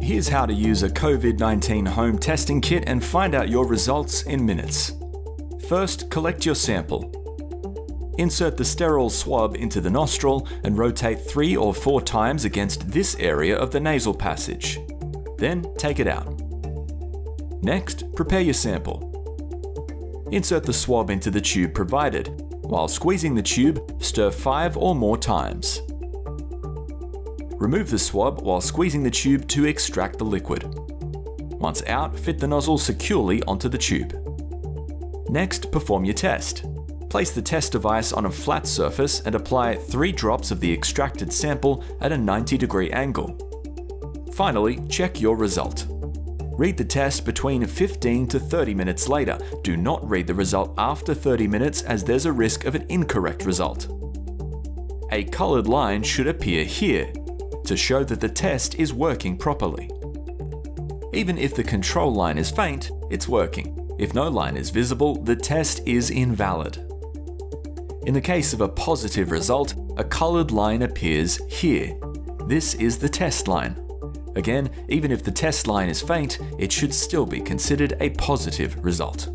Here's how to use a COVID-19 home testing kit and find out your results in minutes. First, collect your sample. Insert the sterile swab into the nostril and rotate 3 or 4 times against this area of the nasal passage. Then take it out. Next, prepare your sample. Insert the swab into the tube provided. While squeezing the tube, stir 5 or more times. Remove the swab while squeezing the tube to extract the liquid. Once out, fit the nozzle securely onto the tube. Next, perform your test. Place the test device on a flat surface and apply 3 drops of the extracted sample at a 90-degree angle. Finally, check your result. Read the test between 15 to 30 minutes later. Do not read the result after 30 minutes as there's a risk of an incorrect result. A colored line should appear here to show that the test is working properly. Even if the control line is faint, it's working. If no line is visible, the test is invalid. In the case of a positive result, a colored line appears here. This is the test line. Again, even if the test line is faint, it should still be considered a positive result.